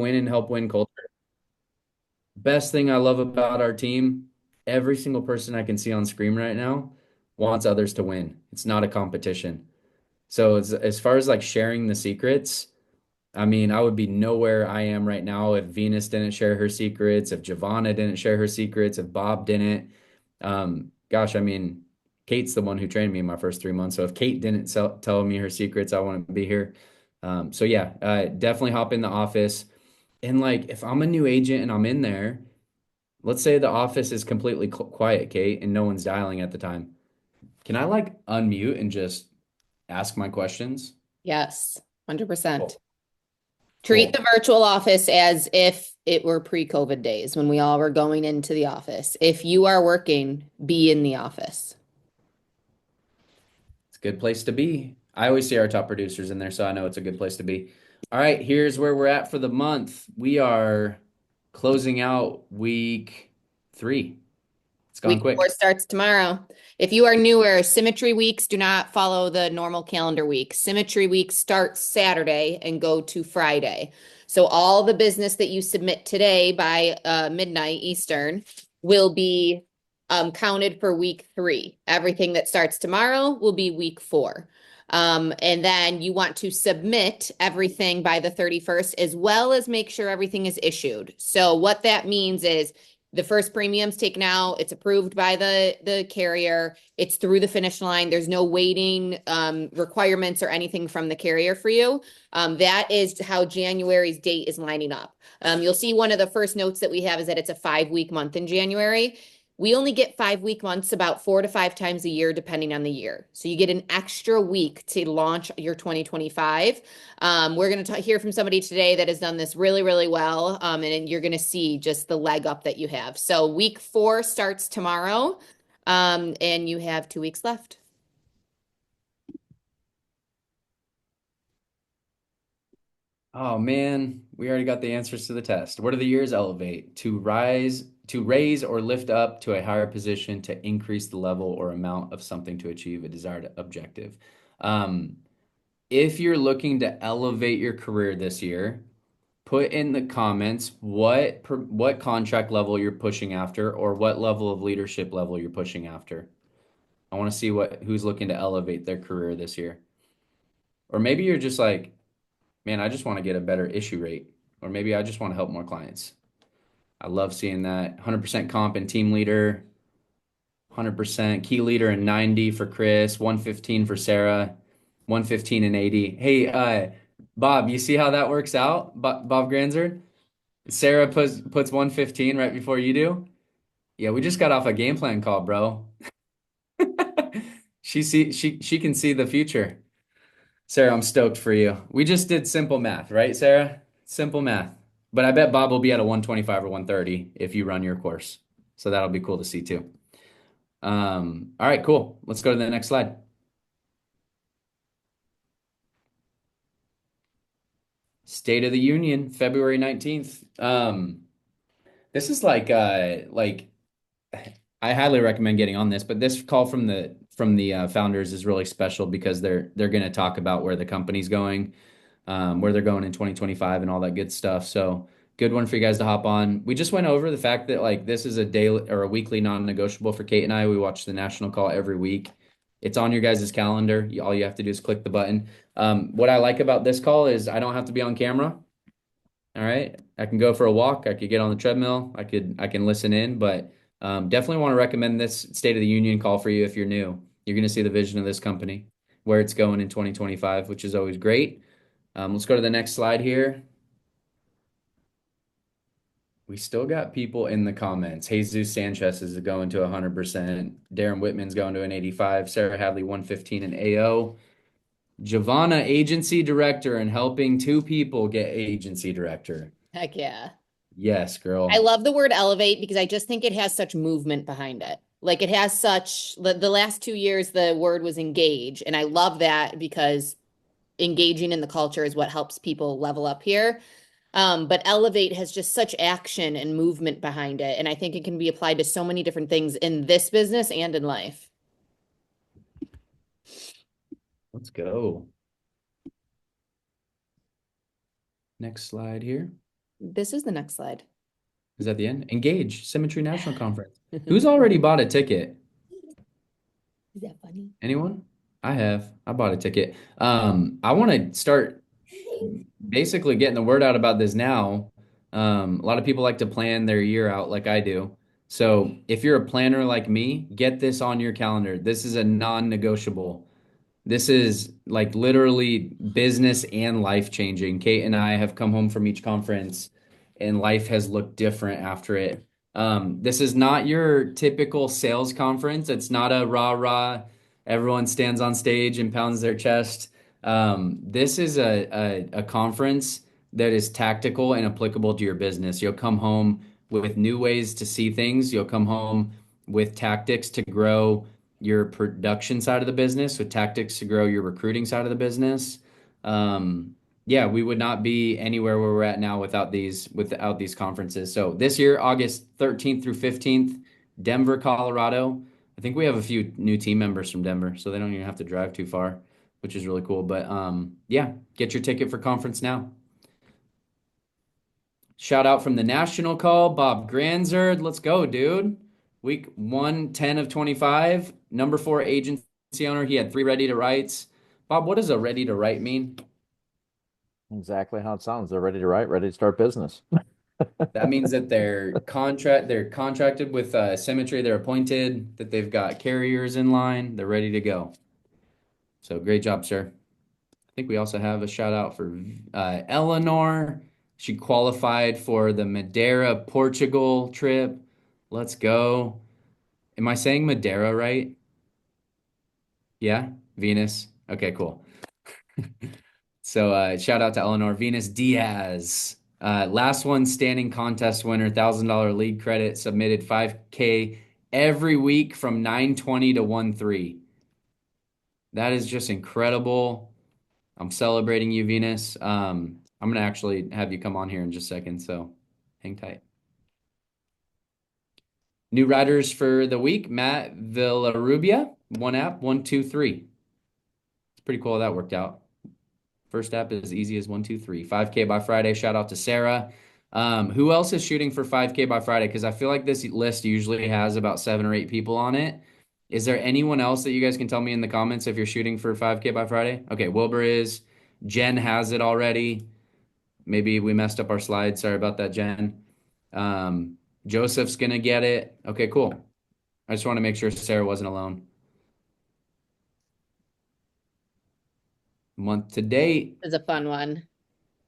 win and help win culture. Best thing I love about our team, every single person I can see on screen right now wants others to win. It's not a competition. So as far as like sharing the secrets, I mean, I would be nowhere I am right now if Venus didn't share her secrets, if Giovanna didn't share her secrets, if Bob didn't. Gosh, I mean, Kate's the one who trained me in my first 3 months. So if Kate didn't tell me her secrets, I wouldn't be here. So yeah, definitely hop in the office. And like, if I'm a new agent and I'm in there, let's say the office is completely quiet, Kate, and no one's dialing at the time. Can I like unmute and just ask my questions? Yes, 100%. Cool. Treat Cool. the virtual office as if it were pre-COVID days when we all were going into the office. If you are working, be in the office. It's a good place to be. I always see our top producers in there, so I know it's a good place to be. All right, here's where we're at for the month. We are closing out week 3. It's gone Week four quick. starts tomorrow. If you are newer, symmetry weeks do not follow the normal calendar week. Symmetry weeks start Saturday and go to Friday. So all the business that you submit today by midnight Eastern will be counted for week three. Everything that starts tomorrow will be week four. And then you want to submit everything by the 31st, as well as make sure everything is issued. So what that means is the first premium's taken out, it's approved by the carrier, it's through the finish line, there's no waiting requirements or anything from the carrier for you. That is how January's date is lining up. You'll see one of the first notes that we have is that it's a 5-week month in January. We only get 5-week months about 4 to 5 times a year, depending on the year. So you get an extra week to launch your 2025. We're going to hear from somebody today that has done this really, really well. And you're going to see just the leg up that you have. So week 4 starts tomorrow, and you have 2 weeks left. Oh man, we already got the answers to the test. What are the years? Elevate, to raise or lift up to a higher position, to increase the level or amount of something to achieve a desired objective. Um, if you're looking to elevate your career this year, put in the comments what contract level you're pushing after or what level of leadership level you're pushing after. I want to see who's looking to elevate their career this year. Or maybe you're just like, man, I just want to get a better issue rate. Or maybe I just want to help more clients. I love seeing that. 100% comp and team leader, 100% key leader and 90 for Chris, 115 for Sarah, 115 and 80. Hey, Bob, you see how that works out? Bob Granzer? Sarah puts 115 right before you do. Yeah, we just got off a game plan call, bro. She can see the future. Sarah, I'm stoked for you. We just did simple math, right, Sarah? Simple math. But I bet Bob will be at a 125 or 130 if you run your course. So that'll be cool to see too. All right, cool. Let's go to the next slide. State of the Union, February 19th. This is like I highly recommend getting on this, but this call from the founders is really special because they're going to talk about where the company's going, where they're going in 2025 and all that good stuff. So good one for you guys to hop on. We just went over the fact that like this is a daily or a weekly non-negotiable for Kate and I. We watch the national call every week. It's on your guys' calendar. All you have to do is click the button. What I like about this call is I don't have to be on camera. All right. I can go for a walk. I could get on the treadmill. I can listen in, but definitely want to recommend this State of the Union call for you if you're new. You're going to see the vision of this company, where it's going in 2025, which is always great. Let's go to the next slide here. We still got people in the comments. Jesus Sanchez is going to 100%. Darren Whitman's going to an 85. Sarah Hadley 115 and AO. Giovanna, agency director, and helping 2 people get agency director. Heck yeah. Yes, I girl. love the word elevate because I just think it has such movement behind it. Like it has such, the last 2 years, the word was engage. And I love that because engaging in the culture is what helps people level up here. But elevate has just such action and movement behind it. And I think it can be applied to so many different things in this business and in life. Let's go. Next slide here. This is the next slide. Is that the end? Engage, Symmetry National Conference. Who's already bought a ticket? Is that funny? Anyone? I have. I bought a ticket. I want to start basically getting the word out about this now. A lot of people like to plan their year out like I do. So if you're a planner like me, get this on your calendar. This is a non-negotiable. This is like literally business and life changing. Kate and I have come home from each conference and life has looked different after it. This is not your typical sales conference. It's not a rah rah, everyone stands on stage and pounds their chest. This is a conference that is tactical and applicable to your business. You'll come home with new ways to see things. You'll come home with tactics to grow your production side of the business, with tactics to grow your recruiting side of the business. Yeah, we would not be anywhere where we're at now without these conferences. So this year, August 13th through 15th, Denver, Colorado. I think we have a few new team members from Denver, so they don't even have to drive too far, which is really cool. But yeah, get your ticket for conference now. Shout out from the national call, Bob Granzard. Let's go, dude. Week 1, 10 of 25. Number 4 agency owner. He had 3 ready to writes. Bob, what does a ready to write mean? Exactly how it sounds. They're ready to write, ready to start business. That means that they're contracted with Symmetry. They're appointed, that they've got carriers in line. They're ready to go. So great job, sir. I think we also have a shout out for Eleanor. She qualified for the Madeira, Portugal trip. Let's go. Am I saying Madeira right? Yeah, Venus. Okay, cool. So shout out to Eleanor. Venus Diaz. Last one standing contest winner, $1,000 league credit, submitted 5K every week from 9:20 to 1:03. That is just incredible. I'm celebrating you, Venus. I'm gonna actually have you come on here in just a second, so hang tight. New riders for the week, Matt Villarubia, one app, 123. It's pretty cool how that worked out. First app is easy as 123. 5K by Friday. Shout out to Sarah. Who else is shooting for 5K by Friday? Because I feel like this list usually has about 7 or 8 people on it. Is there anyone else that you guys can tell me in the comments if you're shooting for 5K by Friday? Okay, Wilbur is. Jen has it already. Maybe we messed up our slide. Sorry about that, Jen. Joseph's gonna get it. Okay, cool. I just want to make sure Sarah wasn't alone. Month to date. Is a fun one.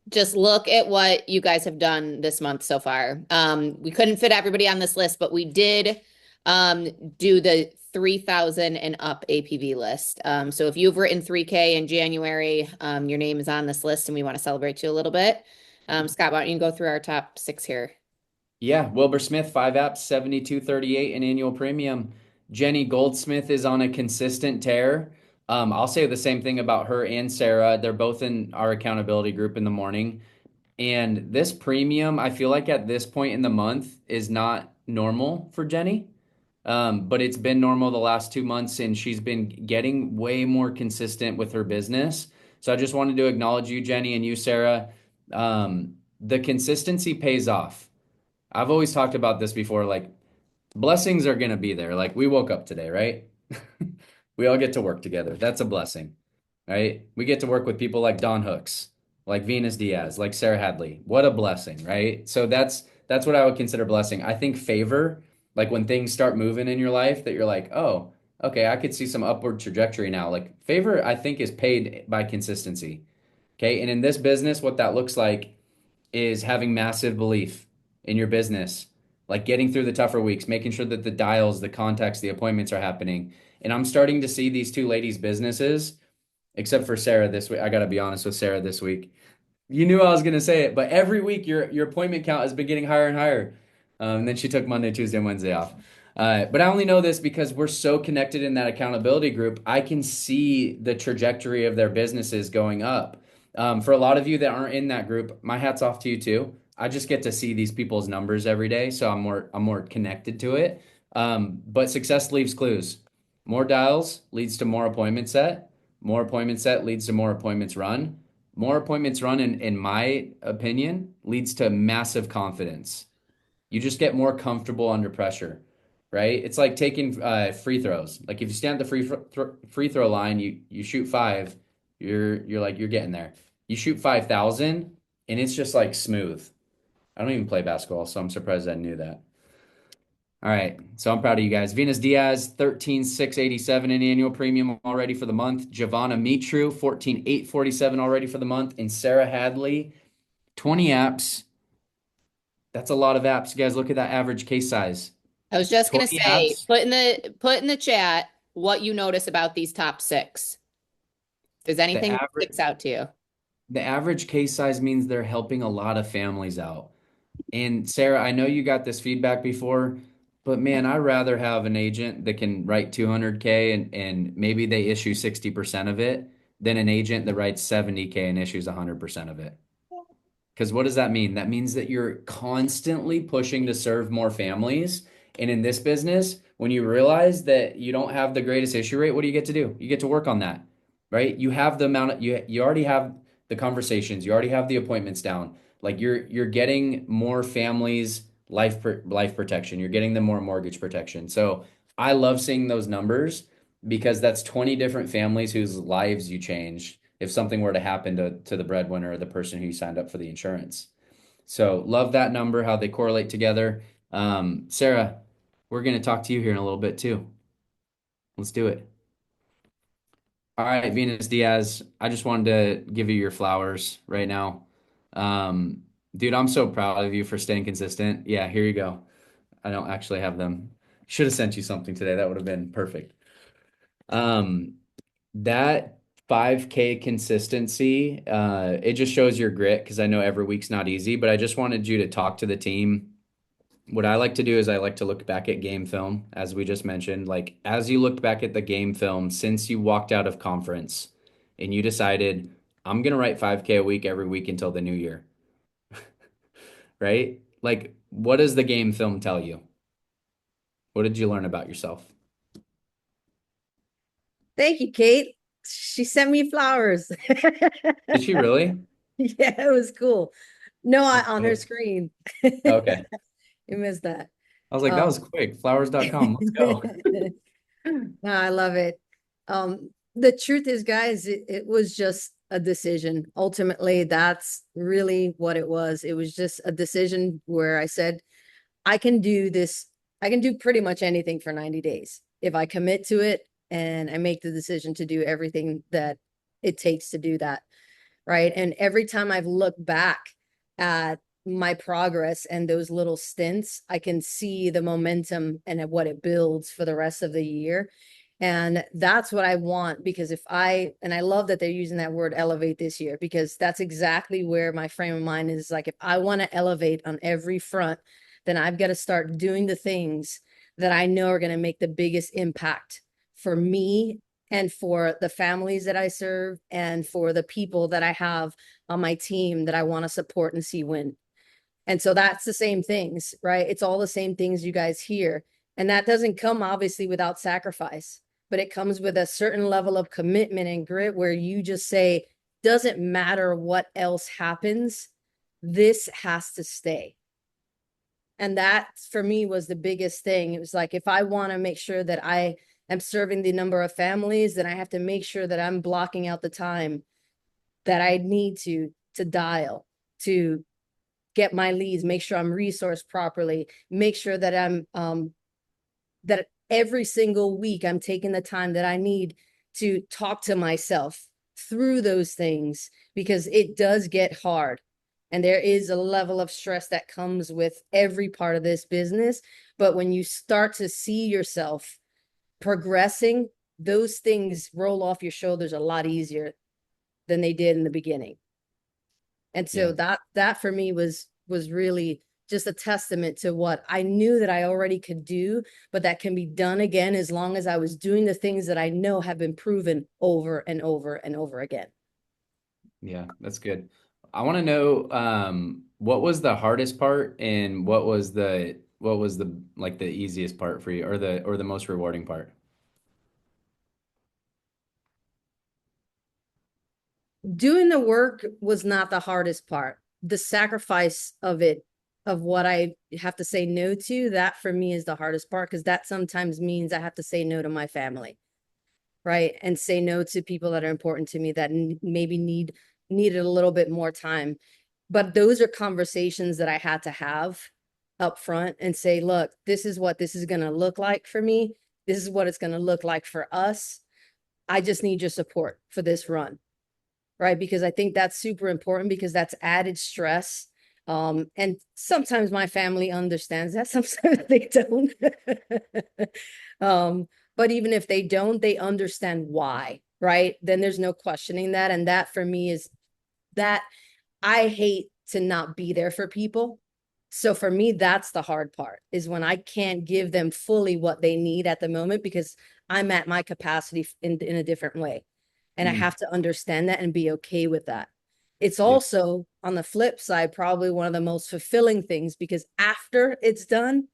Just look at what you guys have done this month so far. We couldn't fit everybody on this list, but we did do the 3,000 and up APV list. So if you've written 3K in January, your name is on this list and we want to celebrate you a little bit. Scott, why don't you go through our top 6 here? Yeah, Wilbur Smith, 5 apps, 72.38 in annual premium. Jenny Goldsmith is on a consistent tear. I'll say the same thing about her and Sarah. They're both in our accountability group in the morning. And this premium, I feel like at this point in the month is not normal for Jenny. But it's been normal the last 2 months, and she's been getting way more consistent with her business. So I just wanted to acknowledge you, Jenny, and you, Sarah. The consistency pays off. I've always talked about this before, like blessings are gonna be there. Like we woke up today, right? We all get to work together. That's a blessing, right? We get to work with people like Don Hooks, like Venus Diaz, like Sarah Hadley. What a blessing, right? So that's what I would consider blessing. I think favor, like when things start moving in your life that you're like, "Oh, okay, I could see some upward trajectory now." Like favor, I think is paid by consistency. Okay? And in this business, what that looks like is having massive belief in your business, like getting through the tougher weeks, making sure that the dials, the contacts, the appointments are happening. And I'm starting to see these 2 ladies' businesses, except for Sarah this week. I got to be honest with Sarah this week. You knew I was going to say it, but every week your appointment count has been getting higher and higher. And then she took Monday, Tuesday, and Wednesday off. But I only know this because we're so connected in that accountability group. I can see the trajectory of their businesses going up. For a lot of you that aren't in that group, my hat's off to you too. I just get to see these people's numbers every day, so I'm more connected to it. But success leaves clues. More dials leads to more appointment set. More appointment set leads to more appointments run. more appointments run, in my opinion, leads to massive confidence. You just get more comfortable under pressure, right? It's like taking free throws. Like if you stand at the free throw line, you shoot five, you're like you're getting there. You shoot 5,000, and it's just like smooth. I don't even play basketball, so I'm surprised I knew that. All right, so I'm proud of you guys. Venus Diaz, 13,687 in annual premium already for the month. Giovanna Mitru, 14,847 already for the month. And Sarah Hadley, 20 apps. That's a lot of apps. You guys look at that average case size. I was just gonna 20 say, apps. put in the chat what you notice about these top six. Does The anything that average sticks out to you? the average case size means they're helping a lot of families out. And Sarah, I know you got this feedback before, but man, I'd rather have an agent that can write 200K and maybe they issue 60% of it than an agent that writes 70K and issues 100% of it. Because what does that mean? That means that you're constantly pushing to serve more families. And in this business, when you realize that you don't have the greatest issue rate, what do you get to do? You get to work on that, right? You have the amount of, you already have the conversations, you already have the appointments down. Like you're getting more families life protection. You're getting them more mortgage protection. So I love seeing those numbers because that's 20 different families whose lives you change if something were to happen to the breadwinner or the person who signed up for the insurance. So love that number, how they correlate together. Sarah, we're going to talk to you here in a little bit too. Let's do it. All right, Venus Diaz, I just wanted to give you your flowers right now. Um, Dude, I'm so proud of you for staying consistent. Yeah, here you go. I don't actually have them. Should have sent you something today. That would have been perfect. Um, that 5K consistency, it just shows your grit because I know every week's not easy, but I just wanted you to talk to the team. What I like to do is I like to look back at game film, as we just mentioned. Like, as you looked back at the game film since you walked out of conference and you decided, I'm going to write 5K a week every week until the new year, right? Like, what does the game film tell you? What did you learn about yourself? Thank you, Kate. She sent me flowers. Did she really? Yeah, it was cool. No, That's on her good. screen. Okay. You missed that. I was like, that Um, was quick. Flowers.com. Let's go. no, I love it. The truth is, guys, it was just a decision. Ultimately, that's really what it was. It was just a decision where I said, I can do this. I can do pretty much anything for 90 days if I commit to it and I make the decision to do everything that it takes to do that. Right. And every time I've looked back at my progress and those little stints, I can see the momentum and what it builds for the rest of the year. And that's what I want because and I love that they're using that word elevate this year because that's exactly where my frame of mind is. Like, if I want to elevate on every front, then I've got to start doing the things that I know are going to make the biggest impact for me and for the families that I serve and for the people that I have on my team that I want to support and see win. And so that's the same things, right? It's all the same things you guys hear. And that doesn't come obviously without sacrifice, but it comes with a certain level of commitment and grit where you just say, doesn't matter what else happens, this has to stay. And that for me was the biggest thing. It was like, if I want to make sure that I am serving the number of families, then I have to make sure that I'm blocking out the time that I need to dial, to get my leads, make sure I'm resourced properly, make sure that that every single week I'm taking the time that I need to talk to myself through those things because it does get hard. And there is a level of stress that comes with every part of this business. But when you start to see yourself progressing, those things roll off your shoulders a lot easier than they did in the beginning. And so Yeah. that for me was really just a testament to what I knew that I already could do, but that can be done again as long as I was doing the things that I know have been proven over and over and over again. Yeah, that's good. I want to know what was the hardest part and what was the like the easiest part for you or the most rewarding part? doing the work was not the hardest part. The sacrifice of it, of what I have to say no to, that for me is the hardest part, because that sometimes means I have to say no to my family, right? And say no to people that are important to me that maybe needed a little bit more time. But those are conversations that I had to have up front and say, look, this is what this is going to look like for me. This is what it's going to look like for us. I just need your support for this run, right? Because I think that's super important, because that's added stress. And sometimes my family understands that, sometimes they don't. But even if they don't, they understand why, right? Then there's no questioning that. And that for me is that I hate to not be there for people. So for me, that's the hard part, is when I can't give them fully what they need at the moment, because I'm at my capacity in a different way. And I Mm, have to understand that and be okay with that. It's yeah. also, on the flip side, probably one of the most fulfilling things, because after it's done,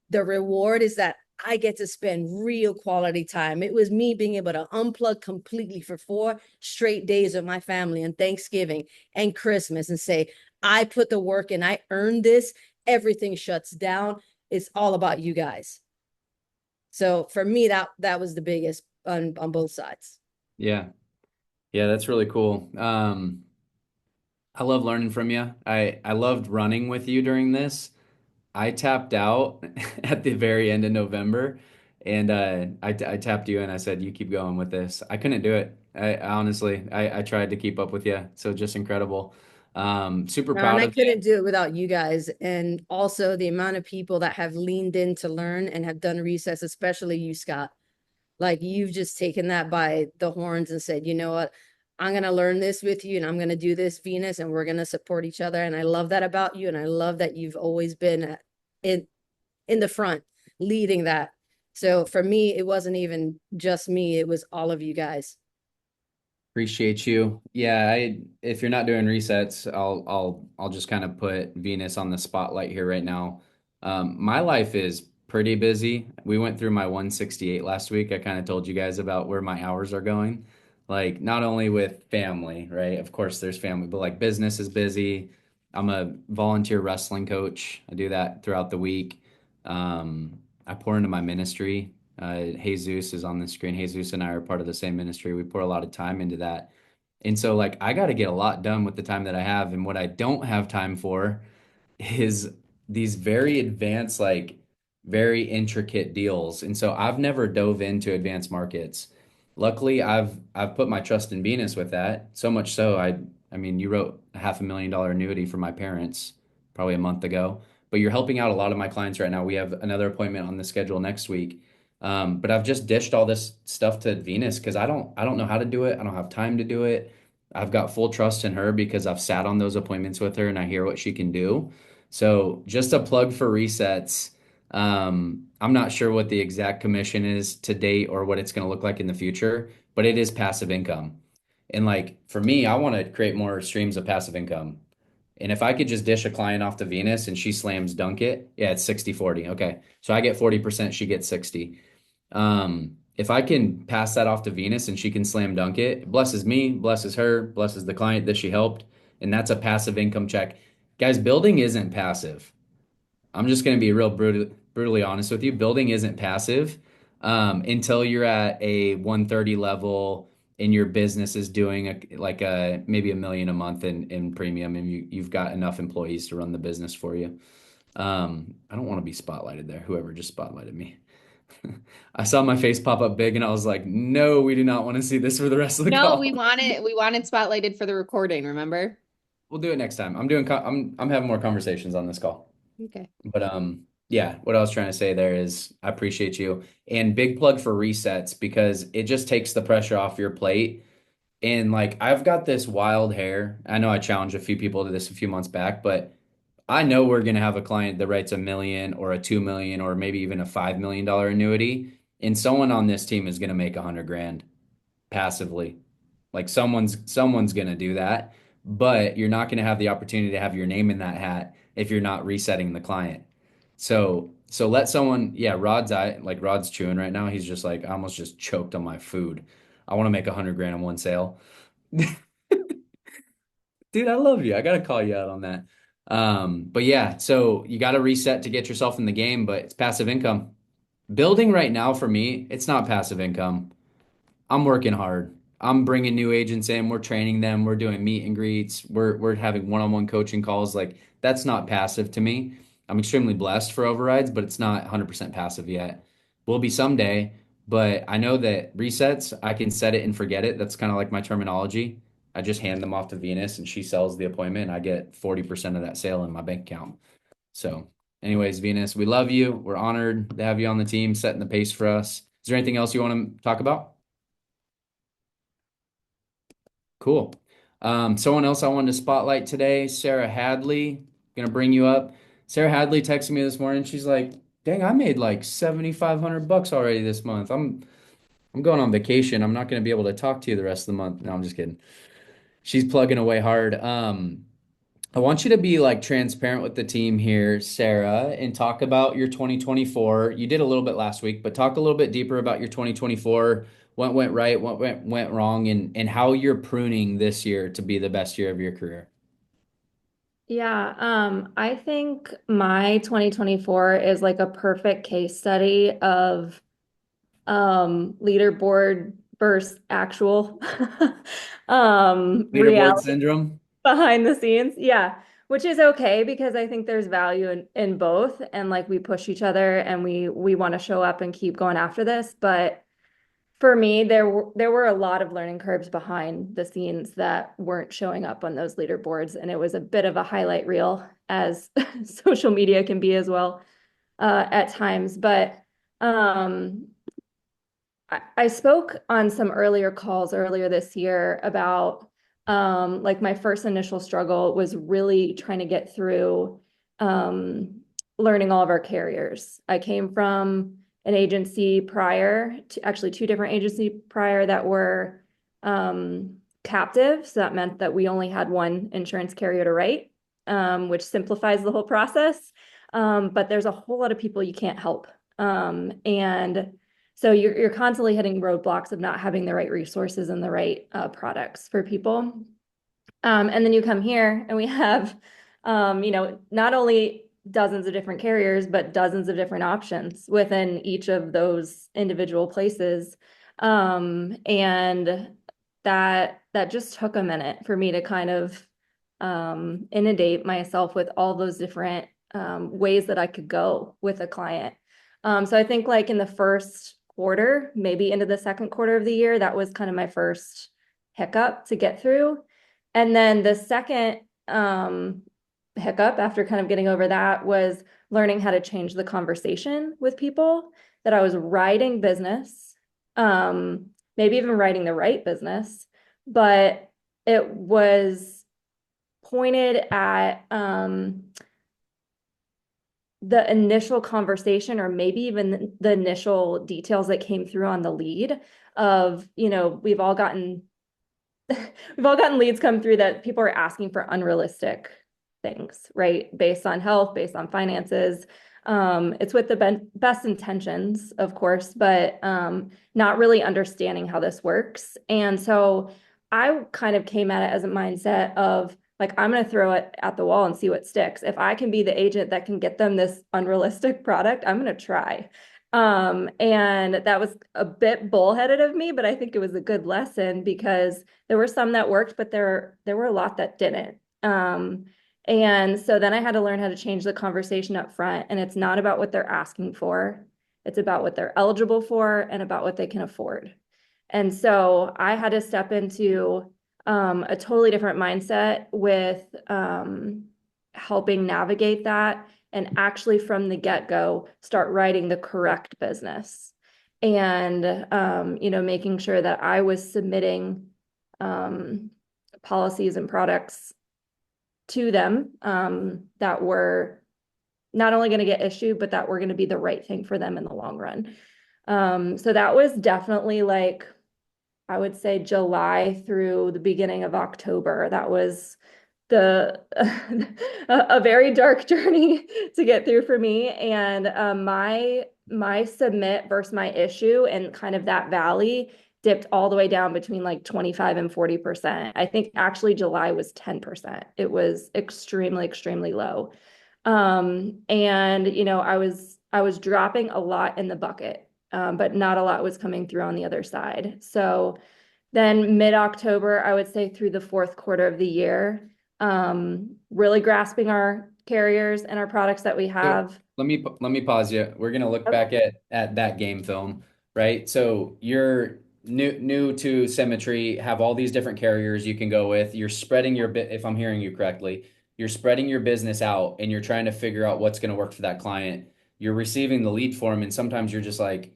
the reward is that I get to spend real quality time. It was me being able to unplug completely for 4 straight days with my family and Thanksgiving and Christmas, and say, I put the work in, I earned this. Everything shuts down. It's all about you guys. So for me, that was the biggest on both sides. Yeah. Yeah, that's really cool. I love learning from you. I loved running with you during this. I tapped out at the very end of November, and I tapped you and I said, "You keep going with this." I couldn't do it. I honestly, I tried to keep up with you. So just incredible. Super And proud I of you. couldn't do it without you guys. And also the amount of people that have leaned in to learn and have done recess, especially you, Scott. Like, you've just taken that by the horns and said, you know what? I'm going to learn this with you, and I'm going to do this, Venus, and we're going to support each other. And I love that about you. And I love that you've always been in, in the front leading that. So for me, it wasn't even just me. It was all of you guys. Appreciate you. Yeah, if you're not doing resets, I'll just kind of put Venus on the spotlight here right now. My life is pretty busy. We went through my 168 last week. I kind of told you guys about where my hours are going. Like, not only with family, right? Of course there's family, but like business is busy. I'm a volunteer wrestling coach. I do that throughout the week. I pour into my ministry. Jesus is on the screen. Jesus and I are part of the same ministry. We pour a lot of time into that. And so, like, I got to get a lot done with the time that I have. And what I don't have time for is these very advanced, like, very intricate deals. And so I've never dove into advanced markets. Luckily, I've put my trust in Venus with that. So much so, I mean, you wrote a $500,000 annuity for my parents probably a month ago, but you're helping out a lot of my clients right now. We have another appointment on the schedule next week. But I've just dished all this stuff to Venus because I don't know how to do it. I don't have time to do it. I've got full trust in her because I've sat on those appointments with her and I hear what she can do. So just a plug for resets. I'm not sure what the exact commission is to date or what it's going to look like in the future, but it is passive income. And like for me, I want to create more streams of passive income. And if I could just dish a client off to Venus and she slams dunk it, yeah, it's 60-40. Okay. So I get 40%, she gets 60. If I can pass that off to Venus and she can slam dunk it, it blesses me, blesses her, blesses the client that she helped, and that's a passive income check. Guys, building isn't passive. I'm just going to be real brutally honest with you. Building isn't passive until you're at a 130 level and your business is doing like a maybe 1 million a month in premium and you've got enough employees to run the business for you. I don't want to be spotlighted there. Whoever just spotlighted me. I saw my face pop up big and I was like, no, we do not want to see this for the rest of the No, call. we want it spotlighted for the recording, remember? We'll do it next time. I'm having more conversations on this call. Okay. But yeah, what I was trying to say there is I appreciate you. And big plug for resets because it just takes the pressure off your plate. And like I've got this wild hair. I know I challenged a few people to this a few months back, but I know we're gonna have a client that writes 1 million or a 2 million or maybe even a $5 million annuity. And someone on this team is gonna make 100 grand passively. Like someone's gonna do that, but you're not gonna have the opportunity to have your name in that hat if you're not resetting the client. So let someone, yeah, Rod's chewing right now. He's just like, I almost just choked on my food. I want to make 100 grand in one sale. Dude, I love you. I gotta call you out on that. But yeah, so you got to reset to get yourself in the game, but it's passive income. Building right now for me, it's not passive income. I'm working hard. I'm bringing new agents in. We're training them. We're doing meet and greets. We're having one-on-one coaching calls. Like that's not passive to me. I'm extremely blessed for overrides, but it's not 100% passive yet. Will be someday, but I know that resets, I can set it and forget it. That's kind of like my terminology. I just hand them off to Venus and she sells the appointment and I get 40% of that sale in my bank account. So, anyways, Venus, we love you. We're honored to have you on the team, setting the pace for us. Is there anything else you want to talk about? Cool. Someone else I wanted to spotlight today, Sarah Hadley, gonna bring you up. Sarah Hadley texted me this morning. She's like, "Dang, I made like 7,500 bucks already this month. I'm going on vacation. I'm not gonna be able to talk to you the rest of the month." No, I'm just kidding. She's plugging away hard. I want you to be like transparent with the team here, Sarah, and talk about your 2024. You did a little bit last week, but talk a little bit deeper about your 2024, what went right, what went wrong, and how you're pruning this year to be the best year of your career. Yeah, I think my 2024 is like a perfect case study of leaderboard versus actual Leaderboard reality syndrome. behind the scenes. Yeah, which is okay because I think there's value in both and like we push each other and we want to show up and keep going after this, but for me, there were a lot of learning curves behind the scenes that weren't showing up on those leaderboards, and it was a bit of a highlight reel, as social media can be as well at times. But um, I spoke on some earlier calls earlier this year about like my first initial struggle was really trying to get through learning all of our carriers. I came from an agency prior to actually two different agency prior that were captive. So that meant that we only had one insurance carrier to write, which simplifies the whole process. But there's a whole lot of people you can't help. And so you're constantly hitting roadblocks of not having the right resources and the right products for people. And then you come here and we have, not only dozens of different carriers, but dozens of different options within each of those individual places. And that just took a minute for me to kind of inundate myself with all those different ways that I could go with a client. So I think like in the first quarter, maybe into the second quarter of the year, that was kind of my first hiccup to get through. And then the second hiccup after kind of getting over that was learning how to change the conversation with people, that I was writing business, maybe even writing the right business, but it was pointed at the initial conversation or maybe even the initial details that came through on the lead of, we've all gotten leads come through that people are asking for unrealistic things, right? Based on health, based on finances. It's with the best intentions, of course, but not really understanding how this works. And so I kind of came at it as a mindset of like, I'm going to throw it at the wall and see what sticks. If I can be the agent that can get them this unrealistic product, I'm going to try. And that was a bit bullheaded of me, but I think it was a good lesson because there were some that worked, but there were a lot that didn't. And so then I had to learn how to change the conversation up front. And it's not about what they're asking for. It's about what they're eligible for and about what they can afford. And so I had to step into a totally different mindset with helping navigate that and actually from the get-go start writing the correct business and making sure that I was submitting policies and products to them that were not only going to get issued, but that were going to be the right thing for them in the long run. So that was definitely like, I would say July through the beginning of October. That was a very dark journey to get through for me. And my submit versus my issue and kind of that valley dipped all the way down between like 25 and 40%. I think actually July was 10%. It was extremely, extremely low. And I was dropping a lot in the bucket, but not a lot was coming through on the other side. So then mid-October, I would say through the fourth quarter of the year, really grasping our carriers and our products that we So have. let me pause you. We're gonna look Okay. back at that game film, right? So you're new to Symmetry, have all these different carriers you can go with. You're spreading your bit, if I'm hearing you correctly, you're spreading your business out and you're trying to figure out what's gonna work for that client. You're receiving the lead form, and sometimes you're just like,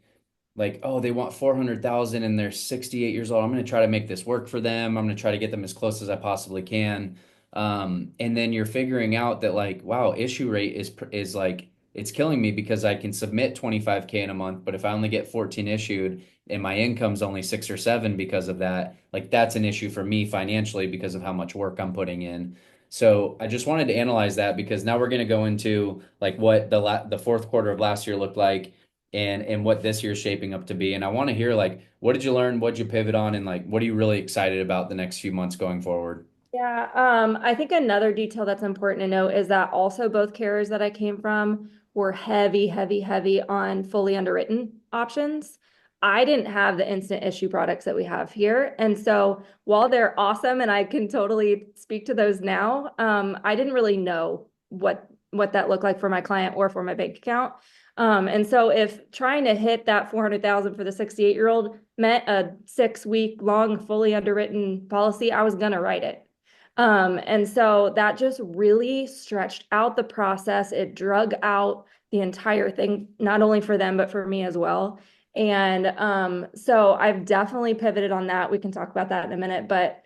oh, they want 400,000 and they're 68 years old. I'm going to try to make this work for them. I'm going to try to get them as close as I possibly can. And then you're figuring out that like, wow, issue rate is like, it's killing me because I can submit 25K in a month, but if I only get 14 issued and my income's only 6 or 7 because of that, like that's an issue for me financially because of how much work I'm putting in. So I just wanted to analyze that because now we're going to go into like what the fourth quarter of last year looked like and what this year's shaping up to be. And I want to hear like what did you learn, what did you pivot on, and like what are you really excited about the next few months going forward? Yeah, I think another detail that's important to note is that also both carriers that I came from were heavy, heavy, heavy on fully underwritten options. I didn't have the instant issue products that we have here. And so while they're awesome and I can totally speak to those now, I didn't really know what that looked like for my client or for my bank account. And so if trying to hit that 400,000 for the 68-year-old meant a 6-week long fully underwritten policy, I was gonna write it. And so that just really stretched out the process. It drug out the entire thing, not only for them, but for me as well. And so I've definitely pivoted on that. We can talk about that in a minute, but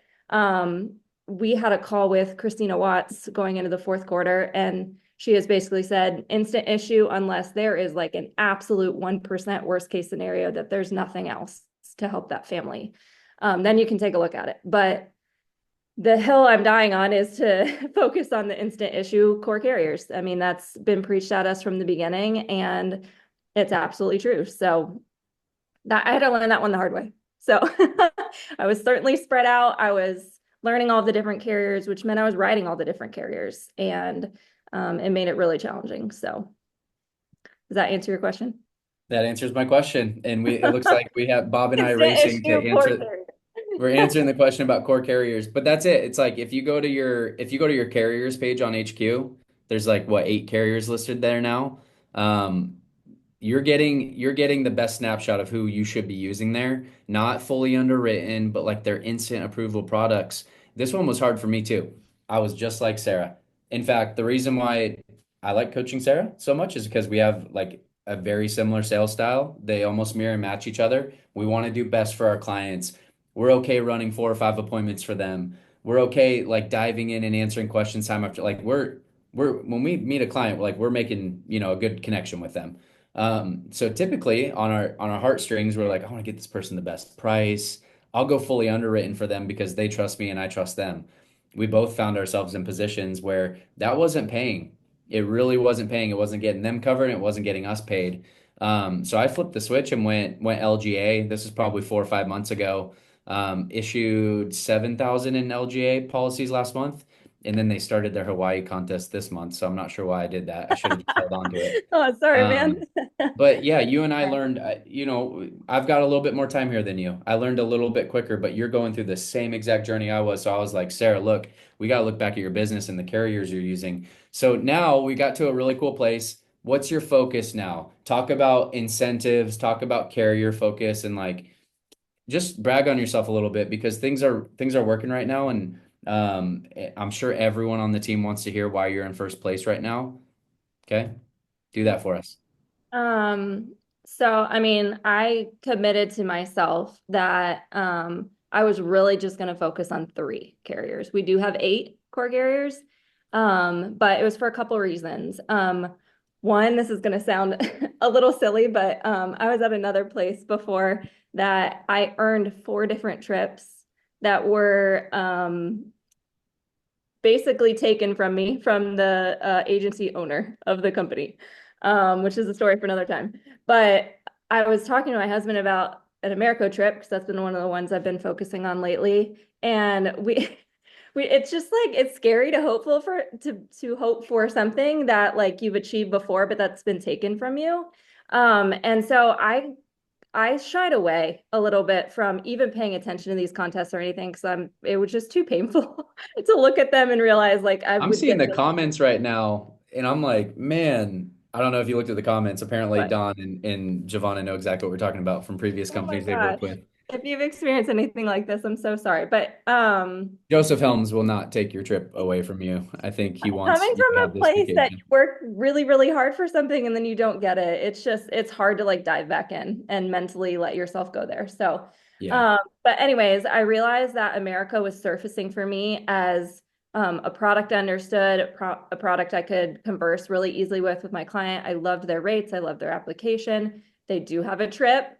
we had a call with Christina Watts going into the fourth quarter, and she has basically said instant issue unless there is like an absolute 1% worst case scenario that there's nothing else to help that family. Then you can take a look at it. But the hill I'm dying on is to focus on the instant issue core carriers. I mean, that's been preached at us from the beginning, and it's absolutely true. So that I had to learn that one the hard way. So I was certainly spread out. I was learning all the different carriers, which meant I was writing all the different carriers, and it made it really challenging. So does that answer your question? That answers my question. And it looks like we have Bob and I Instant racing issue to core answer. carrier. We're answering the question about core carriers, but that's it. It's like if you go to your carriers page on HQ, there's like what 8 carriers listed there now. Um, you're getting the best snapshot of who you should be using there, not fully underwritten, but like their instant approval products. This one was hard for me too. I was just like Sarah. In fact, the reason why I like coaching Sarah so much is because we have like a very similar sales style. They almost mirror and match each other. We want to do best for our clients. We're okay running 4 or 5 appointments for them. We're okay like diving in and answering questions time after like we're when we meet a client, we're making, a good connection with them. So typically on our heartstrings, we're like, I want to get this person the best price. I'll go fully underwritten for them because they trust me and I trust them. We both found ourselves in positions where that wasn't paying. It really wasn't paying. It wasn't getting them covered. It wasn't getting us paid. So I flipped the switch and went LGA. This is probably 4 or 5 months ago. Issued 7,000 in LGA policies last month, and then they started their Hawaii contest this month. So I'm not sure why I did that. I should have just held on to it. Oh, sorry, man. Um, but yeah, you and I learned, I've got a little bit more time here than you. I learned a little bit quicker, but you're going through the same exact journey I was. So I was like, Sarah, look, we got to look back at your business and the carriers you're using. So now we got to a really cool place. What's your focus now? Talk about incentives, talk about carrier focus, and like just brag on yourself a little bit because things are working right now. And I'm sure everyone on the team wants to hear why you're in first place right now. Okay, do that for us. So I mean, I committed to myself that I was really just going to focus on 3 carriers. We do have 8 core carriers, but it was for a couple reasons. One, this is going to sound a little silly, but I was at another place before that I earned 4 different trips that were basically taken from me from the agency owner of the company, which is a story for another time. But I was talking to my husband about an Americo trip because that's been one of the ones I've been focusing on lately. And we it's just like it's scary to hope for something that like you've achieved before, but that's been taken from you. And so I shied away a little bit from even paying attention to these contests or anything because it was just too painful to look at them and realize like I I'm would seeing get the comments right now, and I'm like, man, I don't know if you looked at the comments. Apparently, but Don and Giovanna know exactly what we're talking about from previous oh my companies they've worked gosh. with. If you've experienced anything like this, I'm so sorry. But Joseph Helms will not take your trip away from you. I think he wants coming you to from have a this place that you vacation. work really, really hard for something and then you don't get it, it's hard to like dive back in and mentally let yourself go there. So, Yeah. but anyways, I realized that America was surfacing for me as a product I understood, a product I could converse really easily with my client. I loved their rates. I loved their application. They do have a trip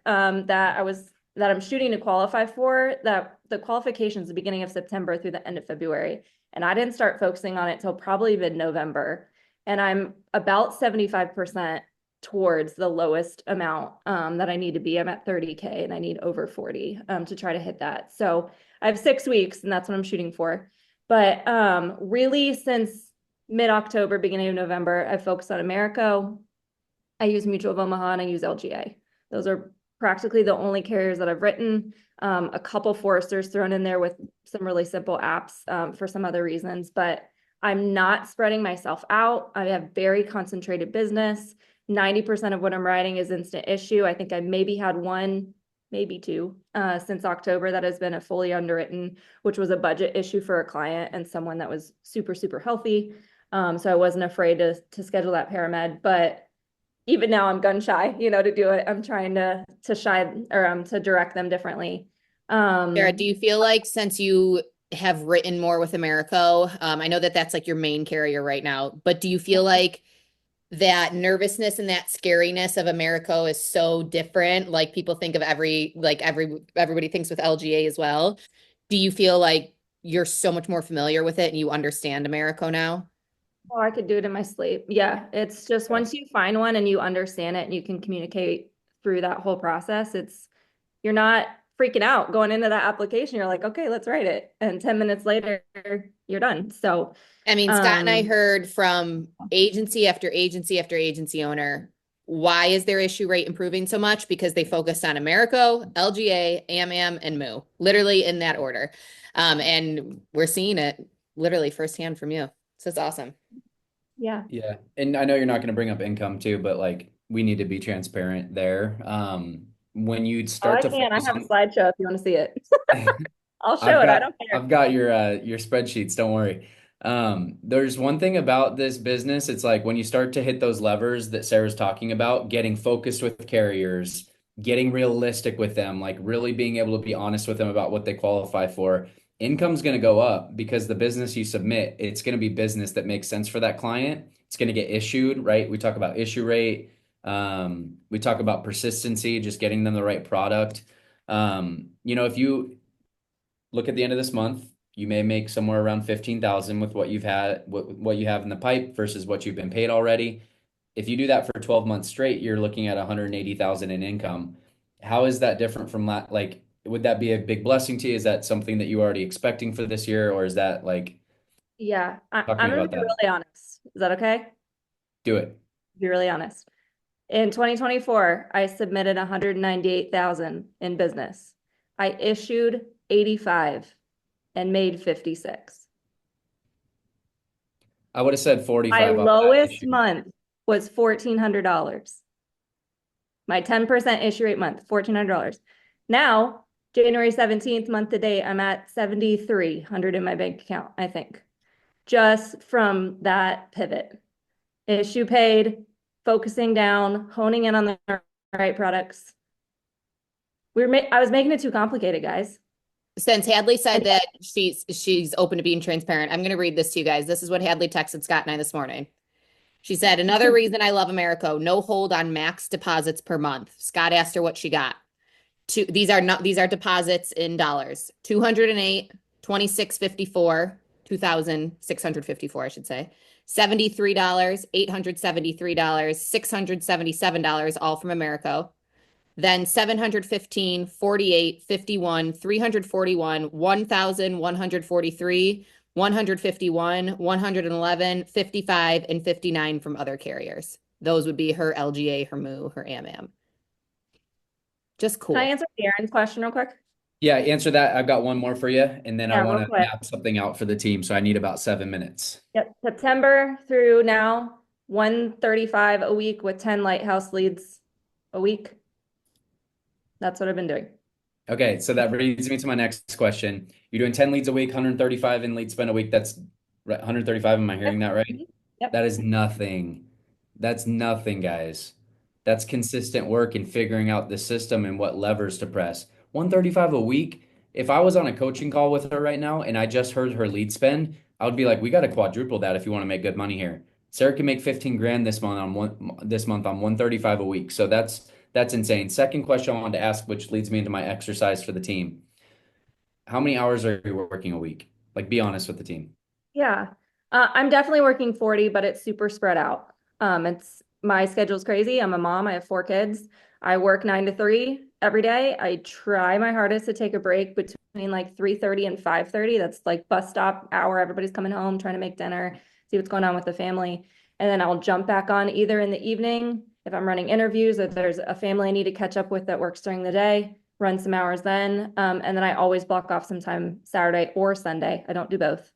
that I'm shooting to qualify for. That the qualification is the beginning of September through the end of February. And I didn't start focusing on it till probably mid-November. And I'm about 75% towards the lowest amount that I need to be. I'm at 30K and I need over 40 to try to hit that. So I have 6 weeks and that's what I'm shooting for. But really since mid-October, beginning of November, I've focused on Americo. I use Mutual of Omaha and I use LGA. Those are practically the only carriers that I've written. A couple Foresters thrown in there with some really simple apps for some other reasons, but I'm not spreading myself out. I have very concentrated business. 90% of what I'm writing is instant issue. I think I maybe had one, maybe two since October that has been a fully underwritten, which was a budget issue for a client and someone that was super, super healthy. So I wasn't afraid to schedule that paramed, but even now I'm gun shy, to do it. I'm trying to shy or to direct them differently. Sarah, do you feel like since you have written more with Americo, I know that that's like your main carrier right now, but do you feel like that nervousness and that scariness of Americo is so different? Like people think of everybody thinks with LGA as well. Do you feel like you're so much more familiar with it and you understand Americo now? Oh, I could do it in my sleep. Yeah, it's just once you find one and you understand it and you can communicate through that whole process, you're not freaking out going into that application. You're like, okay, let's write it. And 10 minutes later, you're done. So, I mean, Scott and I heard from agency after agency after agency owner, why is their issue rate improving so much? Because they focused on Americo, LGA, AmAm, and Moo, literally in that order. And we're seeing it literally firsthand from you. So it's awesome. yeah. Yeah. And I know you're not going to bring up income too, but like we need to be transparent there. When you Oh, start I to can. I focus have a slideshow if you want to see it. on I'll show it. I don't care. I've got your spreadsheets, don't worry. There's one thing about this business, it's like when you start to hit those levers that Sarah's talking about, getting focused with carriers, getting realistic with them, like really being able to be honest with them about what they qualify for. Income's going to go up because the business you submit, it's going to be business that makes sense for that client. It's going to get issued, right? We talk about issue rate. We talk about persistency, just getting them the right product. If you look at the end of this month, you may make somewhere around 15,000 with what you have in the pipe versus what you've been paid already. If you do that for 12 months straight, you're looking at 180,000 in income. How is that different from like, would that be a big blessing to you? Is that something that you are already expecting for this year, or is that like, Yeah. talk to I'm me going to about be that? really honest. Is that okay? Do it. Be really honest. In 2024, I submitted 198,000 in business. I issued 85 and made 56. I would have said My 45 off that lowest issue. month was $1,400. My 10% issue rate month, $1,400. Now, January 17th, month to date, I'm at 7,300 in my bank account, I think, just from that pivot. Issue paid, focusing down, honing in on the right products. I was making it too complicated, guys. Since Hadley said that she's open to being transparent, I'm going to read this to you guys. This is what Hadley texted Scott and I this morning. She said, another reason I love Americo, no hold on max deposits per month. Scott asked her what she got. These are deposits in dollars. 208, 2654, 2,654, I should say. $73, $873, $677, all from Americo. then 715, 48, 51, 341, 1,143, 151, 111, 55, and 59 from other carriers. Those would be her LGA, her MU, her AMAM. Just Can I cool. answer Darren's question real quick? Yeah, answer that. I've got one more for you, and then I Yeah, want real to quick. map something out for the team. So I need about 7 minutes. Yep, September through now, 135 a week with 10 lighthouse leads a week. That's what I've been doing. Okay, so that brings me to my next question. You're doing 10 leads a week, 135 in lead spend a week. That's 135. Am I hearing that right? Yep. That is nothing. That's nothing, guys. That's consistent work in figuring out the system and what levers to press. 135 a week. If I was on a coaching call with her right now and I just heard her lead spend, I would be like, we got to quadruple that if you want to make good money here. Sarah can make 15 grand this month on 135 a week. So that's insane. Second question I wanted to ask, which leads me into my exercise for the team. How many hours are you working a week? Like, be honest with the team. Yeah. I'm definitely working 40, but it's super spread out. It's my schedule's crazy. I'm a mom. I have 4 kids. I work 9 to 3 every day. I try my hardest to take a break between like 3:30 and 5:30. That's like bus stop hour. Everybody's coming home, trying to make dinner, see what's going on with the family. And then I'll jump back on either in the evening if I'm running interviews, if there's a family I need to catch up with that works during the day, run some hours then. And then I always block off some time Saturday or Sunday. I don't do both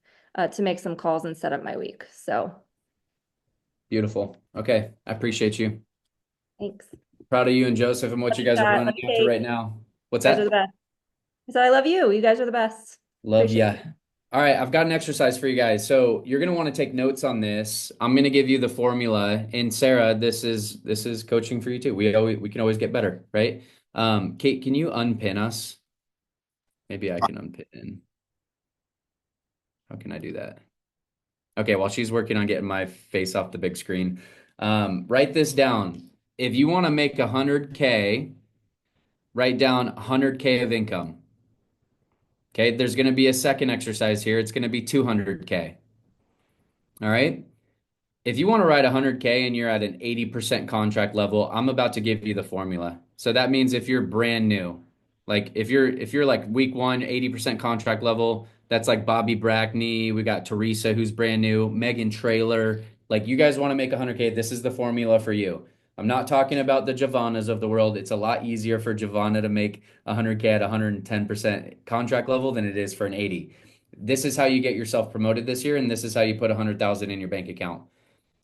to make some calls and set up my week. So Beautiful. Okay. I appreciate you. thanks. Proud of you and Joseph and what Love you you, guys are Pat. running Love you, after Kate. right now. What's You guys are the that? best. I said, I love you. You guys are the best. Love Appreciate ya. All right, I've got an exercise for you guys. So you're gonna want to take notes on this. I'm gonna give you the formula. And Sarah, this is coaching for you too. We can always get better, right? Kate, can you unpin us? Maybe I can unpin. How can I do that? Okay, while she's working on getting my face off the big screen, write this down. If you want to make 100K, write down 100K of income. Okay, there's going to be a second exercise here. It's going to be 200K. All right. If you want to write 100K and you're at an 80% contract level, I'm about to give you the formula. So that means if you're brand new, like if you're like week one, 80% contract level, that's like Bobby Brackney. We got Teresa, who's brand new, Megan Trailer. Like you guys want to make 100K, this is the formula for you. I'm not talking about the Javanas of the world. It's a lot easier for Javana to make 100K at 110% contract level than it is for an 80. This is how you get yourself promoted this year, and this is how you put 100,000 in your bank account.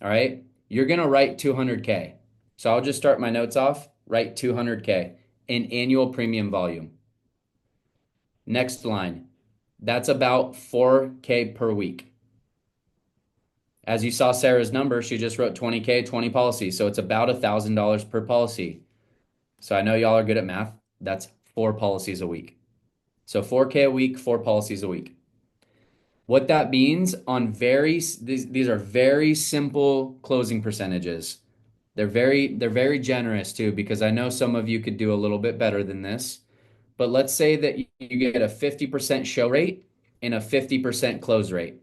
All right. You're going to write 200K. So I'll just start my notes off. Write 200K in annual premium volume. Next line. That's about 4K per week. As you saw Sarah's number, she just wrote 20K, 20 policies. So it's about $1,000 per policy. So I know y'all are good at math. That's 4 policies a week. So 4K a week, 4 policies a week. What that means on these are very simple closing percentages. They're very generous too, because I know some of you could do a little bit better than this. But let's say that you get a 50% show rate and a 50% close rate.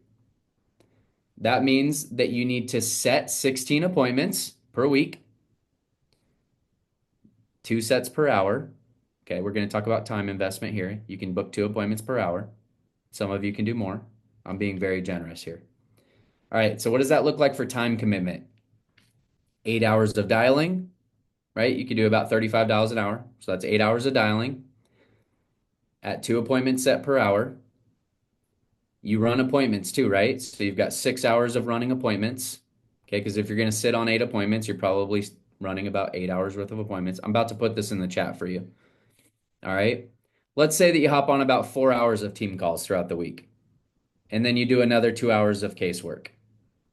That means that you need to set 16 appointments per week, 2 sets per hour. Okay, we're going to talk about time investment here. You can book 2 appointments per hour. Some of you can do more. I'm being very generous here. All right, so what does that look like for time commitment? 8 hours of dialing, right? You can do about $35 an hour. So that's 8 hours of dialing at 2 appointments set per hour. You run appointments too, right? So you've got 6 hours of running appointments. Okay, because if you're going to sit on 8 appointments, you're probably running about 8 hours worth of appointments. I'm about to put this in the chat for you. All right. Let's say that you hop on about 4 hours of team calls throughout the week, and then you do another 2 hours of casework.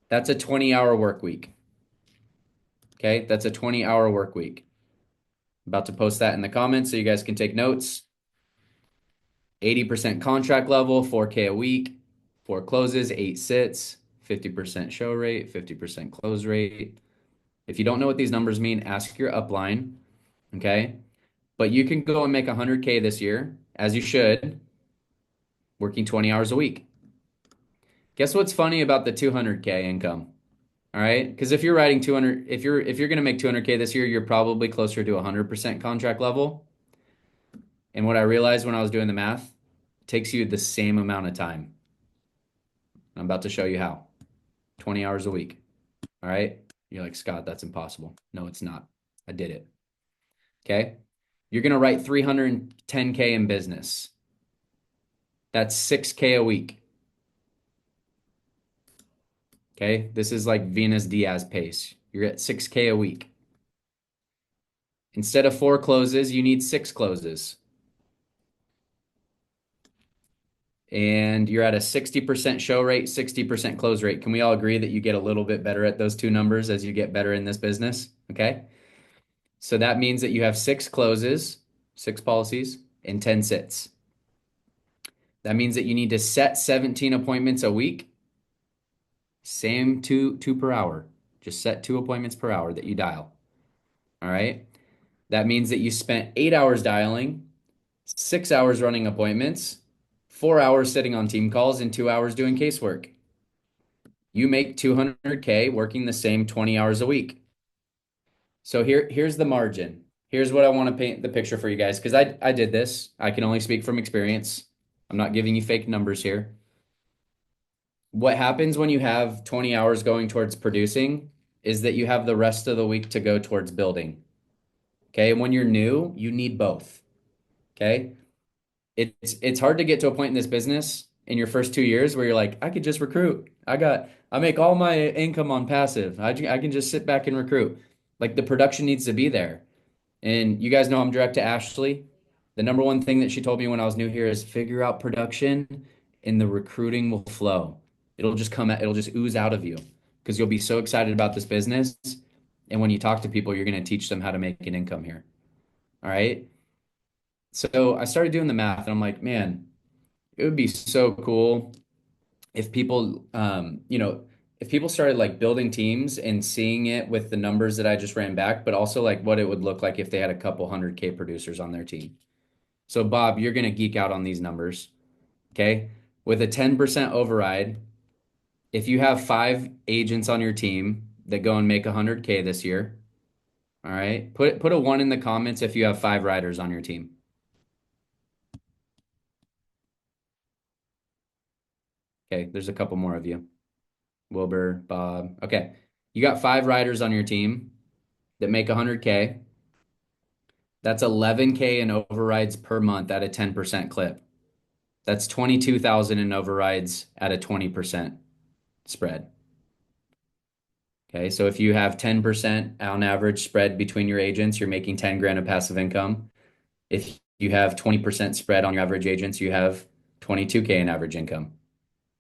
That's a 20-hour work week. Okay, that's a 20-hour work week. About to post that in the comments so you guys can take notes. 80% contract level, 4K a week, 4 closes, 8 sits, 50% show rate, 50% close rate. If you don't know what these numbers mean, ask your upline, okay? But you can go and make 100K this year, as you should, working 20 hours a week. Guess what's funny about the 200K income? All right? Because if you're writing 200, if you're going to make 200K this year, you're probably closer to 100% contract level. And what I realized when I was doing the math, it takes you the same amount of time. I'm about to show you how. 20 hours a week. All right? You're like, Scott, that's impossible. No, it's not. I did it. Okay? You're going to write 310K in business. That's 6K a week. Okay? This is like Venus Diaz pace. You're at 6K a week. Instead of 4 closes, you need 6 closes. And you're at a 60% show rate, 60% close rate. Can we all agree that you get a little bit better at those two numbers as you get better in this business? Okay. So that means that you have 6 closes, 6 policies, and 10 sits. That means that you need to set 17 appointments a week. Same two per hour. Just set 2 appointments per hour that you dial. All right. That means that you spent 8 hours dialing, 6 hours running appointments, 4 hours sitting on team calls, and 2 hours doing casework. You make 200K working the same 20 hours a week. So here's the margin. Here's what I want to paint the picture for you guys because I did this. I can only speak from experience. I'm not giving you fake numbers here. What happens when you have 20 hours going towards producing is that you have the rest of the week to go towards building. Okay. And when you're new, you need both. Okay. It's hard to get to a point in this business in your first 2 years where you're like, I could just recruit. I make all my income on passive. I can just sit back and recruit. Like the production needs to be there. And you guys know I'm direct to Ashley. The number one thing that she told me when I was new here is figure out production and the recruiting will flow. It'll just ooze out of you because you'll be so excited about this business. And when you talk to people, you're going to teach them how to make an income here. All right. So I started doing the math and I'm like, man, it would be so cool if people, if people started like building teams and seeing it with the numbers that I just ran back, but also like what it would look like if they had a couple 100K producers on their team. So Bob, you're going to geek out on these numbers. Okay. With a 10% override, if you have 5 agents on your team that go and make 100K this year, all right, put a 1 in the comments if you have 5 riders on your team. Okay, there's a couple more of you. Wilbur, Bob. Okay. You got 5 riders on your team that make 100K. That's 11K in overrides per month at a 10% clip. That's 22,000 in overrides at a 20% spread. Okay, so if you have 10% on average spread between your agents, you're making 10 grand of passive income. If you have 20% spread on your average agents, you have 22K in average income,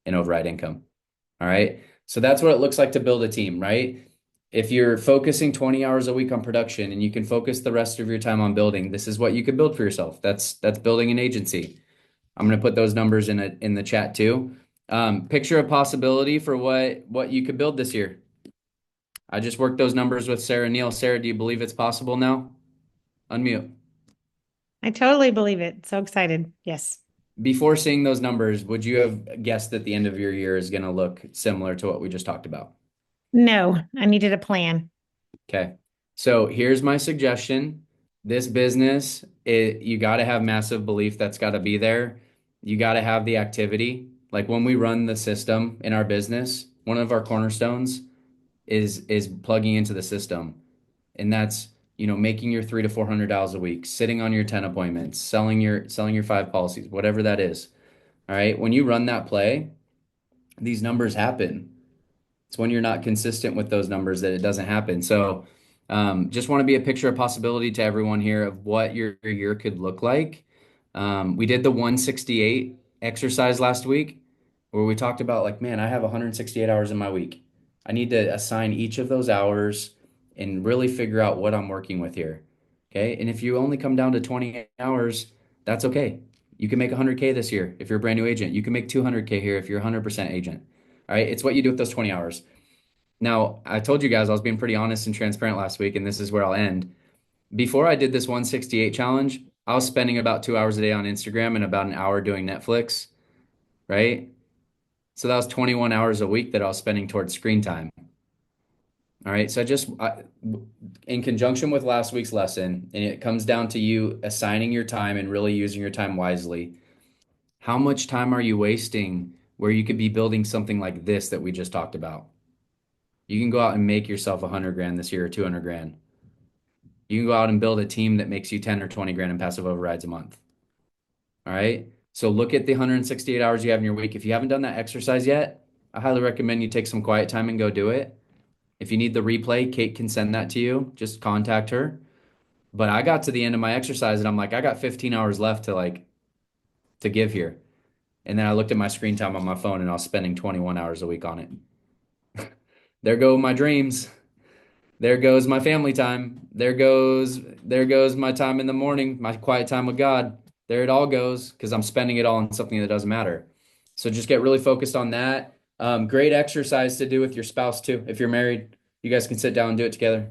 in override income. All right. So that's what it looks like to build a team, right? If you're focusing 20 hours a week on production and you can focus the rest of your time on building, this is what you could build for yourself. That's building an agency. I'm going to put those numbers in the chat too. Picture a possibility for what you could build this year. I just worked those numbers with Sarah Neal. Sarah, do you believe it's possible now? Unmute. I totally believe it. So excited. Yes. Before seeing those numbers, would you have guessed that the end of your year is going to look similar to what we just talked about? No, I needed a plan. Okay. So here's my suggestion. This business, you got to have massive belief that's got to be there. You got to have the activity. Like when we run the system in our business, one of our cornerstones is plugging into the system. And that's, making your $300 to $400 a week, sitting on your 10 appointments, selling your 5 policies, whatever that is. All right. When you run that play, these numbers happen. It's when you're not consistent with those numbers that it doesn't happen. So just want to be a picture of possibility to everyone here of what your year could look like. We did the 168 exercise last week where we talked about like, man, I have 168 hours in my week. I need to assign each of those hours and really figure out what I'm working with here. Okay. And if you only come down to 20 hours, that's okay. You can make 100K this year if you're a brand new agent. You can make 200K here if you're a 100% agent. All right. It's what you do with those 20 hours. Now, I told you guys I was being pretty honest and transparent last week, and this is where I'll end. Before I did this 168 challenge, I was spending about 2 hours a day on Instagram and about an hour doing Netflix, right? So that was 21 hours a week that I was spending towards screen time. All right. So in conjunction with last week's lesson, and it comes down to you assigning your time and really using your time wisely. How much time are you wasting where you could be building something like this that we just talked about? You can go out and make yourself 100 grand this year or 200 grand. You can go out and build a team that makes you 10 or 20 grand in passive overrides a month. All right. So look at the 168 hours you have in your week. If you haven't done that exercise yet, I highly recommend you take some quiet time and go do it. If you need the replay, Kate can send that to you. Just contact her. But I got to the end of my exercise and I'm like, I got 15 hours left to give here. And then I looked at my screen time on my phone and I was spending 21 hours a week on it. There go my dreams. There goes my family time. There goes my time in the morning, my quiet time with God. There it all goes because I'm spending it all on something that doesn't matter. So just get really focused on that. Great exercise to do with your spouse too. If you're married, you guys can sit down and do it together.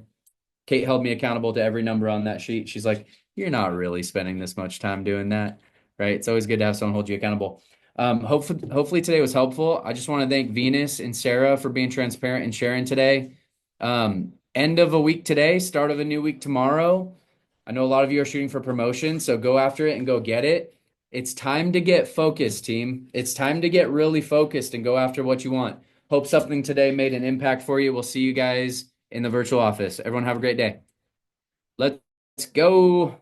Kate held me accountable to every number on that sheet. She's like, "You're not really spending this much time doing that." Right? It's always good to have someone hold you accountable. Hopefully today was helpful. I just want to thank Venus and Sarah for being transparent and sharing today. End of a week today, start of a new week tomorrow. I know a lot of you are shooting for promotion, so go after it and go get it. It's time to get focused, team. It's time to get really focused and go after what you want. Hope something today made an impact for you. We'll see you guys in the virtual office. Everyone have a great day. Let's go.